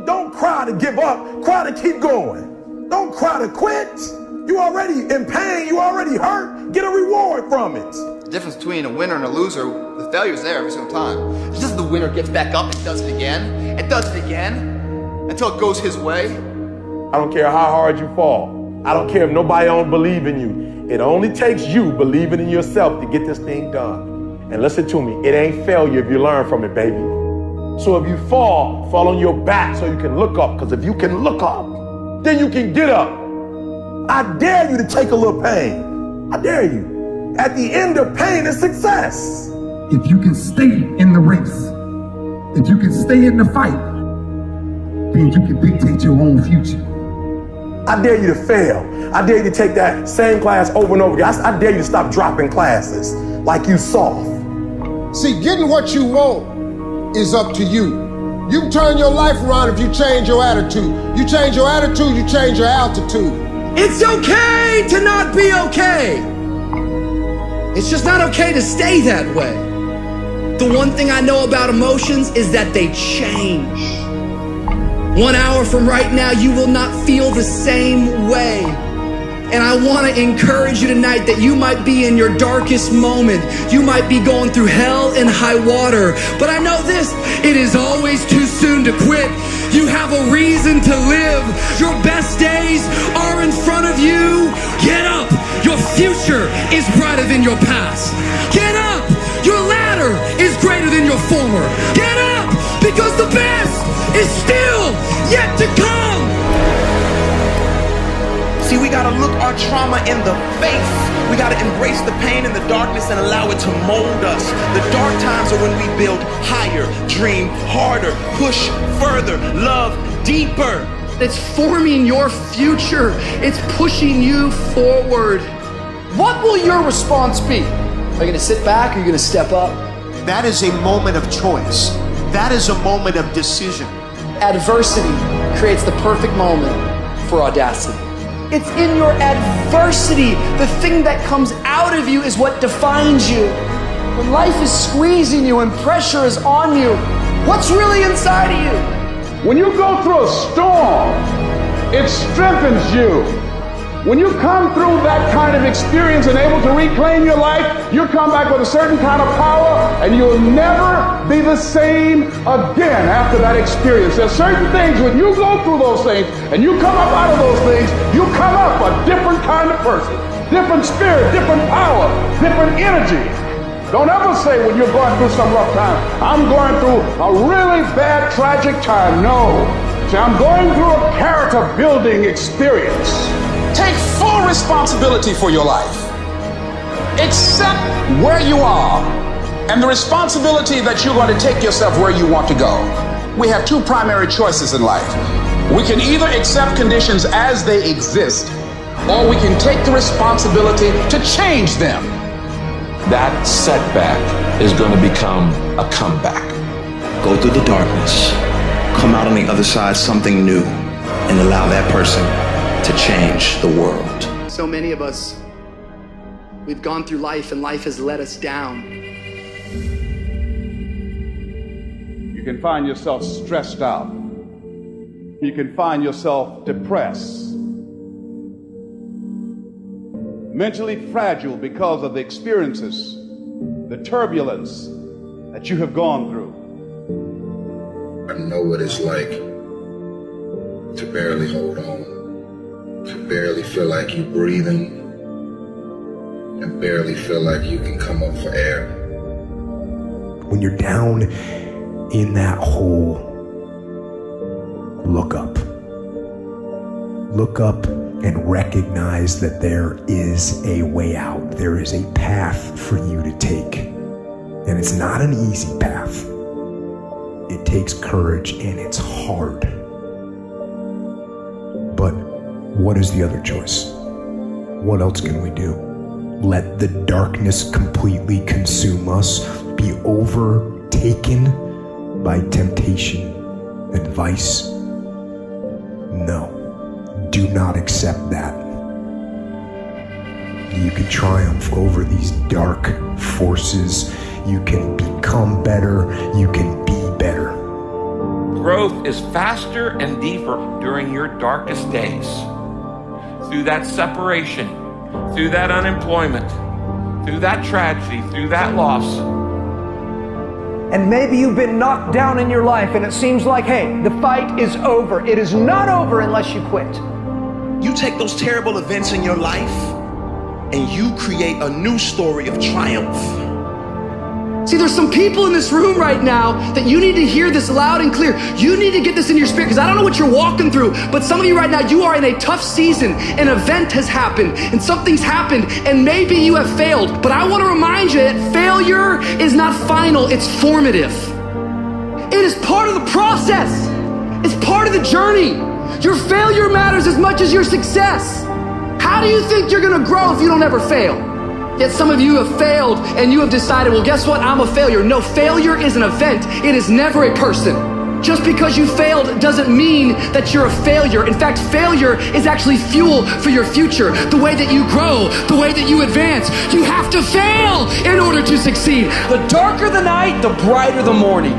Don't cry to give up, cry to keep going. Don't cry to quit. You already in pain, you already hurt, get a reward from it. The difference between a winner and a loser, the failure's there every single time. It's just the winner gets back up and does it again, until it goes his way. I don't care how hard you fall. I don't care if nobody don't believe in you. It only takes you believing in yourself to get this thing done. And listen to me, it ain't failure if you learn from it, baby. So if you fall on your back so you can look up, because if you can look up, then you can get up. I dare you to take a little pain. I dare you. At the end of pain is success. If you can stay in the race, if you can stay in the fight, then you can dictate your own future. I dare you to fail. I dare you to take that same class over and over again. I dare you to stop dropping classes like you soft. See, getting what you want is up to you. You can turn your life around if you change your attitude. You change your attitude, you change your altitude. It's okay to not be okay. It's just not okay to stay that way. The one thing I know about emotions is that they change. 1 hour from right now, you will not feel the same way. And I want to encourage you tonight that you might be in your darkest moment. You might be going through hell and high water. But I know this, it is always too soon to quit. You have a reason to live. Your best days are in front of you. Get up. Your future is brighter than your past. Get up. Your ladder is greater than your former. Get up, because the best is still yet to come. See, we gotta look our trauma in the face. We gotta embrace the pain and the darkness and allow it to mold us. The dark times are when we build higher, dream harder, push further, love deeper. It's forming your future. It's pushing you forward. What will your response be? Are you gonna sit back or are you gonna step up? That is a moment of choice. That is a moment of decision. Adversity creates the perfect moment for audacity. It's in your adversity. The thing that comes out of you is what defines you. When life is squeezing you and pressure is on you, what's really inside of you? When you go through a storm, It strengthens you. When you come through that kind of experience and able to reclaim your life, you come back with a certain kind of power and you'll never be the same again after that experience. There's certain things when you go through those things and you come up out of those things, you come up a different kind of person, different spirit, different power, different energy. Don't ever say when you're going through some rough time, I'm going through a really bad, tragic time. No. Say, I'm going through a character building experience. Take full responsibility for your life. Accept where you are and the responsibility that you're going to take yourself where you want to go. We have two primary choices in life. We can either accept conditions as they exist, or we can take the responsibility to change them. That setback is going to become a comeback. Go through the darkness, come out on the other side something new, and allow that person to change the world. So many of us, we've gone through life and life has let us down. You can find yourself stressed out. You can find yourself depressed, mentally fragile because of the experiences, the turbulence that you have gone through. I know what it's like to barely hold on, to barely feel like you're breathing, and barely feel like you can come up for air. When you're down in that hole, look up. Look up and recognize that there is a way out. There is a path for you to take. And it's not an easy path. It takes courage and it's hard. But what is the other choice? What else can we do? Let the darkness completely consume us, be overtaken by temptation and vice? No, do not accept that. You can triumph over these dark forces. You can become better. You can be better. Growth is faster and deeper during your darkest days. Through that separation, through that unemployment, through that tragedy, through that loss. And maybe you've been knocked down in your life and it seems like, hey, the fight is over. It is not over unless you quit. You take those terrible events in your life and you create a new story of triumph. See, there's some people in this room right now that you need to hear this loud and clear. You need to get this in your spirit, because I don't know what you're walking through, but some of you right now, you are in a tough season. An event has happened and something's happened and maybe you have failed. But I want to remind you that failure is not final, it's formative. It is part of the process. It's part of the journey. Your failure matters as much as your success. How do you think you're gonna grow if you don't ever fail? Yet some of you have failed and you have decided, well, guess what? I'm a failure. No, failure is an event. It is never a person. Just because you failed doesn't mean that you're a failure. In fact, failure is actually fuel for your future. The way that you grow, the way that you advance. You have to fail in order to succeed. The darker the night, the brighter the morning.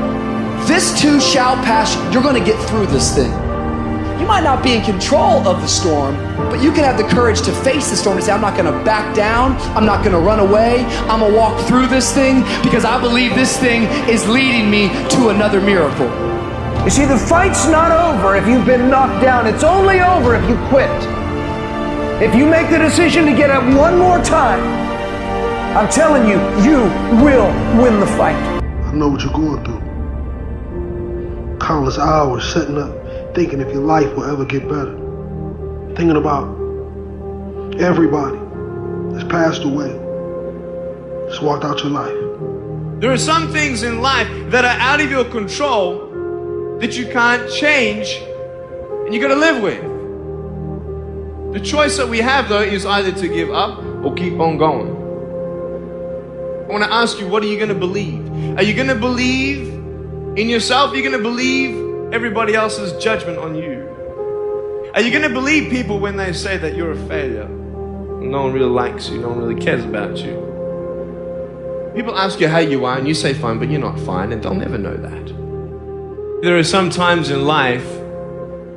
This too shall pass. You're gonna get through this thing. You might not be in control of the storm, but you can have the courage to face the storm and say, I'm not gonna back down, I'm not gonna run away, I'm gonna walk through this thing because I believe this thing is leading me to another miracle. You see, the fight's not over if you've been knocked down. It's only over if you quit. If you make the decision to get up one more time, I'm telling you, you will win the fight. I know what you're going through. Countless hours setting up, thinking if your life will ever get better. Thinking about everybody that's passed away, just walked out your life. There are some things in life that are out of your control that you can't change and you gotta live with. The choice that we have though is either to give up or keep on going. I wanna ask you, what are you gonna believe? Are you gonna believe in yourself? Are you gonna believe everybody else's judgment on you? Are you gonna believe people when they say that you're a failure? No one really likes you, no one really cares about you. People ask you how you are and you say fine, but you're not fine, and they'll never know that. There are some times in life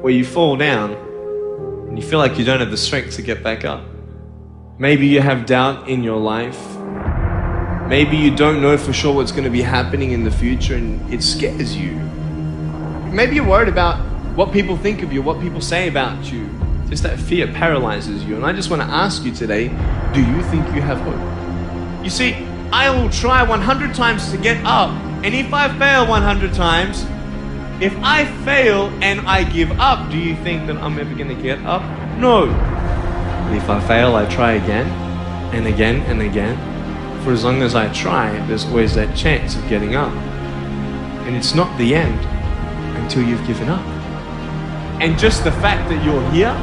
where you fall down and you feel like you don't have the strength to get back up. Maybe you have doubt in your life. Maybe you don't know for sure what's going to be happening in the future and it scares you. Maybe you're worried about what people think of you, what people say about you. Just that fear paralyzes you. And I just want to ask you today, do you think you have hope? You see, I will try 100 times to get up, and if I fail 100 times, if I fail and I give up, do you think that I'm ever going to get up? No. But if I fail, I try again and again and again. For as long as I try, there's always that chance of getting up. And it's not the end until you've given up. And just the fact that you're here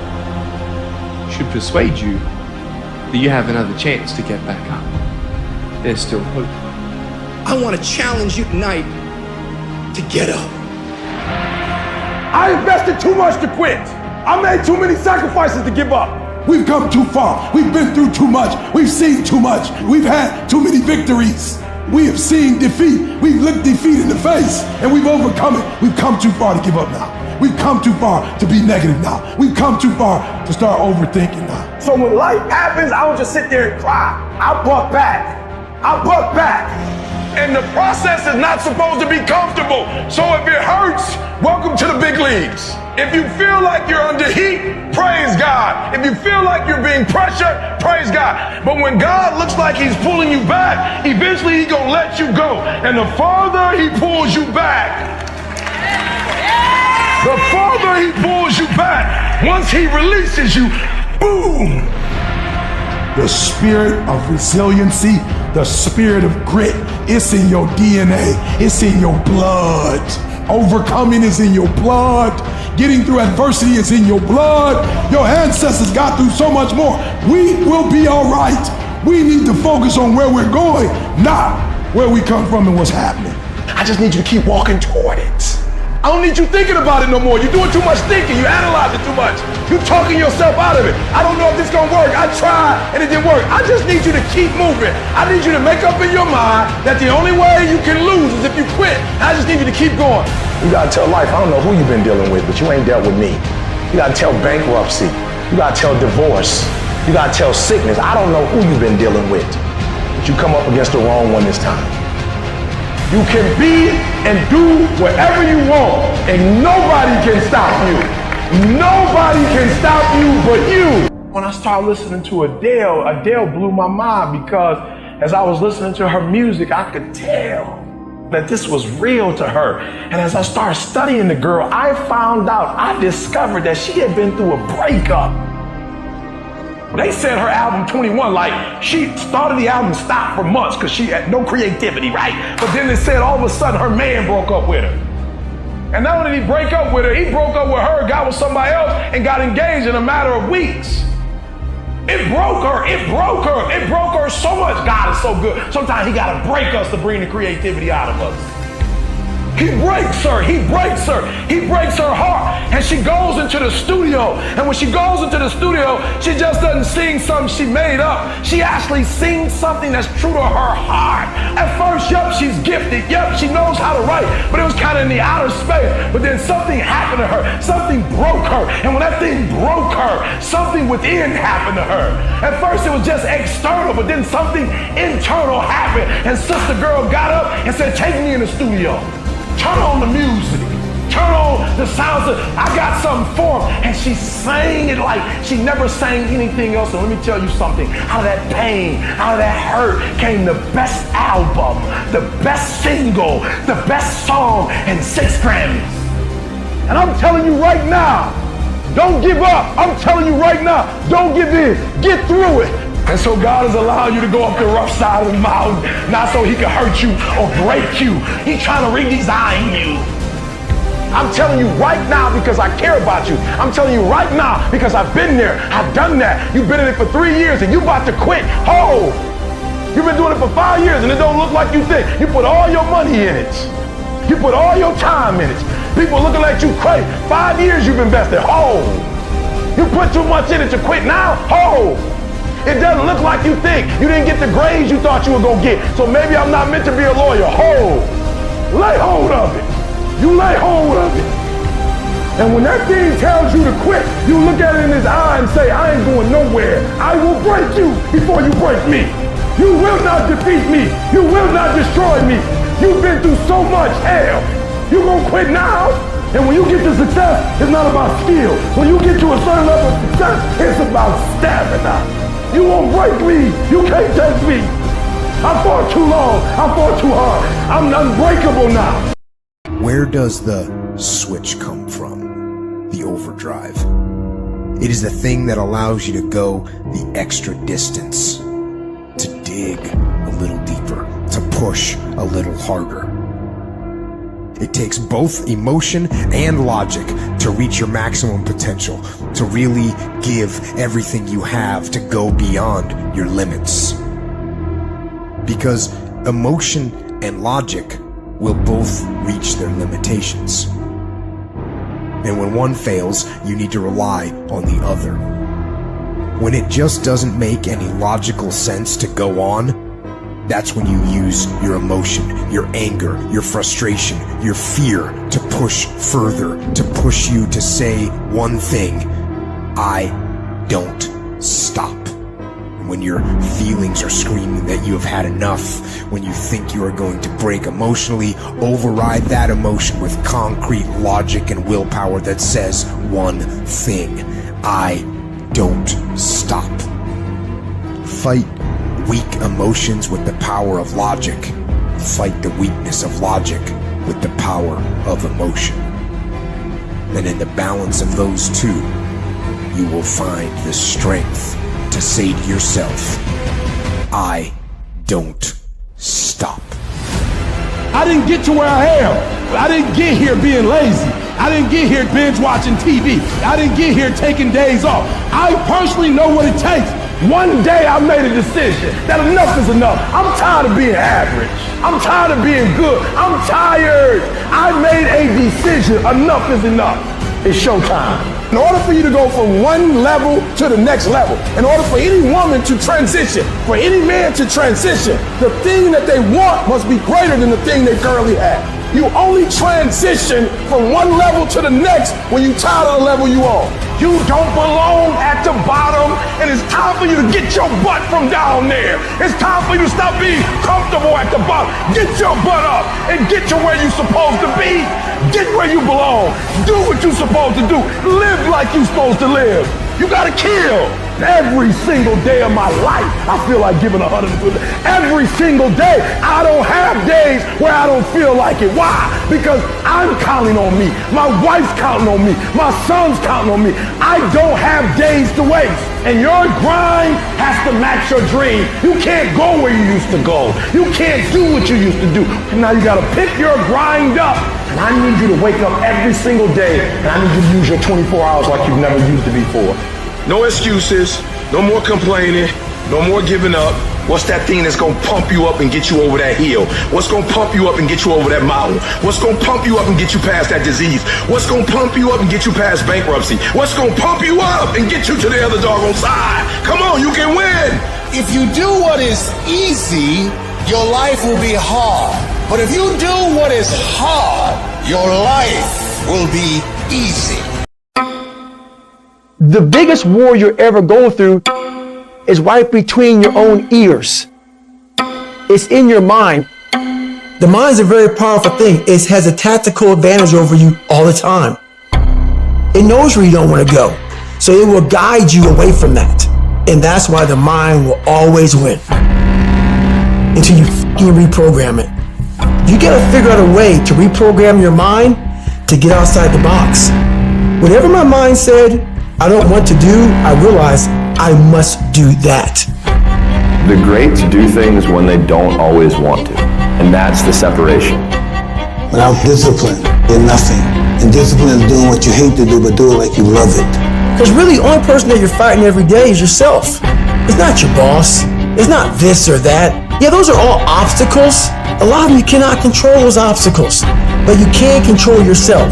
should persuade you that you have another chance to get back up. There's still hope. I want to challenge you tonight to get up. I invested too much to quit. I made too many sacrifices to give up. We've come too far. We've been through too much. We've seen too much. We've had too many victories. We have seen defeat. We've looked defeat in the face and we've overcome it. We've come too far to give up now. We've come too far to be negative now. We've come too far to start overthinking now. So when life happens, I don't just sit there and cry. I buck back. I buck back. And the process is not supposed to be comfortable. So if it hurts, welcome to the big leagues. If you feel like you're under heat, praise God. If you feel like you're being pressured, praise God. But when God looks like he's pulling you back, eventually he's gonna let you go. And the farther he pulls you back, the farther he pulls you back, once he releases you, boom. The spirit of resiliency, the spirit of grit, it's in your DNA, it's in your blood. Overcoming is in your blood. Getting through adversity is in your blood. Your ancestors got through so much more. We will be all right. We need to focus on where we're going, not where we come from and what's happening. I just need you to keep walking toward it. I don't need you thinking about it no more. You're doing too much thinking. You analyze it too much. You're talking yourself out of it. I don't know if this is gonna work. I tried and it didn't work. I just need you to keep moving. I need you to make up in your mind that the only way you can lose is if you quit. I just need you to keep going. You gotta tell life, I don't know who you've been dealing with, but you ain't dealt with me. You gotta tell bankruptcy. You gotta tell divorce. You gotta tell sickness. I don't know who you've been dealing with, but you come up against the wrong one this time. You can be and do whatever you want, and nobody can stop you. Nobody can stop you but you. When I started listening to Adele blew my mind because as I was listening to her music, I could tell that this was real to her. And as I started studying the girl, I discovered that she had been through a breakup. They said her album 21, like she started the album and stopped for months because she had no creativity, right? But then they said all of a sudden her man broke up with her. And not only did he break up with her, he broke up with her, got with somebody else, and got engaged in a matter of weeks. It broke her, it broke her, it broke her so much. God is so good. Sometimes he gotta break us to bring the creativity out of us. He breaks her, he breaks her, he breaks her heart. And she goes into the studio. And when she goes into the studio, she just doesn't sing something she made up. She actually sings something that's true to her heart. At first, yep, she's gifted. Yep, she knows how to write. But it was kind of in the outer space. But then something happened to her. Something broke her. And when that thing broke her, something within happened to her. At first, it was just external. But then something internal happened. And Sister Girl got up and said, take me in the studio. Turn on the music. Turn on the sounds of, I got something for her. And she sang it like she never sang anything else. And let me tell you something. Out of that pain, out of that hurt came the best album, the best single, the best song, and 6 Grammys. And I'm telling you right now, don't give up. I'm telling you right now, don't give in. Get through it. And so God has allowed you to go up the rough side of the mountain, not so he can hurt you or break you. He's trying to redesign you. I'm telling you right now because I care about you. I'm telling you right now because I've been there. I've done that. You've been in it for 3 years and you about to quit. Oh, you've been doing it for 5 years and it don't look like you think. You put all your money in it. You put all your time in it. People looking at you crazy. 5 years you've invested. Oh, you put too much in it to quit now. Oh. It doesn't look like you think. You didn't get the grades you thought you were going to get. So maybe I'm not meant to be a lawyer. Hold. Lay hold of it. You lay hold of it. And when that thing tells you to quit, you look at it in his eye and say, I ain't going nowhere. I will break you before you break me. You will not defeat me. You will not destroy me. You've been through so much hell. You gonna quit now? And when you get to success, it's not about skill. When you get to a certain level of success, it's about stamina. You won't break me. You can't take me. I fought too long. I fought too hard. I'm unbreakable now. Where does the switch come from? The overdrive. It is the thing that allows you to go the extra distance, to dig a little deeper, to push a little harder. It takes both emotion and logic to reach your maximum potential, to really give everything you have, to go beyond your limits. Because emotion and logic will both reach their limitations. And when one fails, you need to rely on the other. When it just doesn't make any logical sense to go on, that's when you use your emotion, your anger, your frustration, your fear to push further, to push you to say one thing: I don't stop. When your feelings are screaming that you have had enough, when you think you are going to break emotionally, override that emotion with concrete logic and willpower that says one thing: I don't stop. Fight weak emotions with the power of logic. Fight the weakness of logic with the power of emotion. And in the balance of those two, you will find the strength to say to yourself, I don't stop. I didn't get to where I am. I didn't get here being lazy. I didn't get here binge watching TV. I didn't get here taking days off. I personally know what it takes. One day I made a decision that enough is enough. I'm tired of being average. I'm tired of being good. I'm tired. I made a decision. Enough is enough. It's showtime. In order for you to go from one level to the next level, in order for any woman to transition, for any man to transition, the thing that they want must be greater than the thing they currently have. You only transition from one level to the next when you're tired of the level you on. You don't belong at the bottom, and it's time for you to get your butt from down there. It's time for you to stop being comfortable at the bottom. Get your butt up and get to where you're supposed to be. Get where you belong. Do what you're supposed to do. Live like you're supposed to live. You gotta kill. Every single day of my life, I feel like giving 100%. Every single day, I don't have days where I don't feel like it. Why? Because I'm counting on me. My wife's counting on me. My son's counting on me. I don't have days to waste. And your grind has to match your dream. You can't go where you used to go. You can't do what you used to do. And now you gotta pick your grind up. And I need you to wake up every single day, and I need you to use your 24 hours like you've never used it before. No excuses, no more complaining, no more giving up. What's that thing that's gonna pump you up and get you over that hill? What's gonna pump you up and get you over that mountain? What's gonna pump you up and get you past that disease? What's gonna pump you up and get you past bankruptcy? What's gonna pump you up and get you to the other doggone side? Come on, you can win! If you do what is easy, your life will be hard. But if you do what is hard, your life will be easy. The biggest war you'll ever go through is right between your own ears. It's in your mind. The mind is a very powerful thing. It has a tactical advantage over you all the time. It knows where you don't want to go. So it will guide you away from that. And that's why the mind will always win. Until you reprogram it. You gotta figure out a way to reprogram your mind to get outside the box. Whatever my mind said I don't want to do, I realize I must do that. The greats do things when they don't always want to, and that's the separation. Without discipline, you're nothing. And discipline is doing what you hate to do, but do it like you love it. Because really, the only person that you're fighting every day is yourself. It's not your boss. It's not this or that. Yeah, those are all obstacles. A lot of them you cannot control those obstacles, but you can control yourself.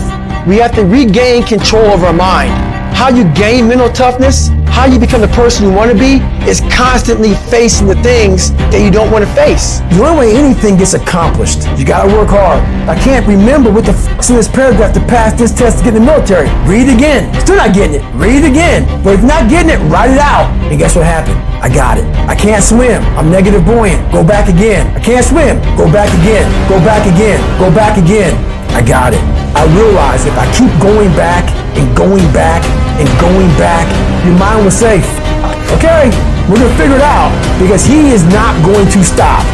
We have to regain control of our mind. how you gain mental toughness, how you become the person you want to be, is constantly facing the things that you don't want to face. The only way anything gets accomplished, you gotta work hard. I can't remember what the f***'s in this paragraph to pass this test to get in the military. Read it again. Still not getting it. Read it again. But if you're not getting it, write it out. And guess what happened? I got it. I can't swim. I'm negative buoyant. Go back again. I can't swim. Go back again. Go back again. Go back again. I got it. I realize if I keep going back and going back and going back, your mind will say, okay, we're gonna figure it out, because he is not going to stop.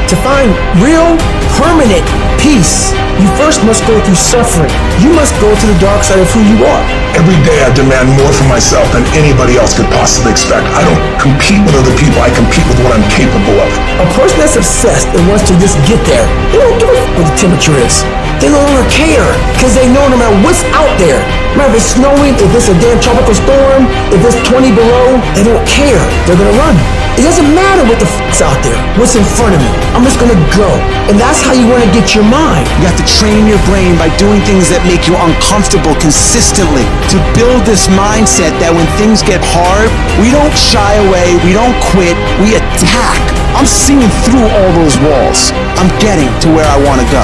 To find real, permanent peace, you first must go through suffering. You must go to the dark side of who you are. Every day I demand more from myself than anybody else could possibly expect. I don't compete with other people, I compete with what I'm capable of. A person that's obsessed and wants to just get there, they don't give a f*** what the temperature is. They no longer care, because they know no matter what's out there, no matter if it's snowing, if it's a damn tropical storm, if it's 20 below, they don't care. They're gonna run. It doesn't matter what the f***'s out there, what's in front of me. I'm just gonna go. And that's how you wanna get your mind. You have to train your brain by doing things that make you uncomfortable consistently. To build this mindset that when things get hard, we don't shy away, we don't quit, we attack. I'm seeing through all those walls. I'm getting to where I wanna go.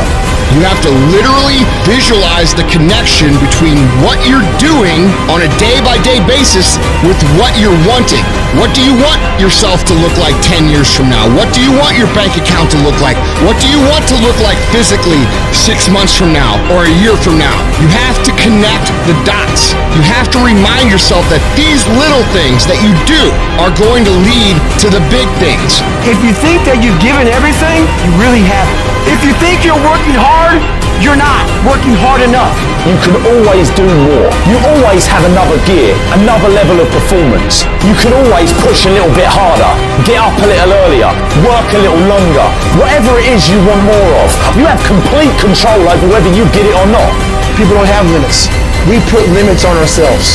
You have to literally visualize the connection between what you're doing on a day-by-day basis with what you're wanting. What do you want yourself to look like 10 years from now? What do you want your bank account to look like? What do you want to look like physically 6 months from now or a year from now? You have to connect the dots. You have to remind yourself that these little things that you do are going to lead to the big things. If you think that you've given everything, you really haven't. If you think you're working hard, you're not working hard enough. You can always do more. You always have another gear, another level of performance. You can always push a little bit harder, get up a little earlier, work a little longer. Whatever it is you want more of, you have complete control over whether you get it or not. People don't have limits. We put limits on ourselves.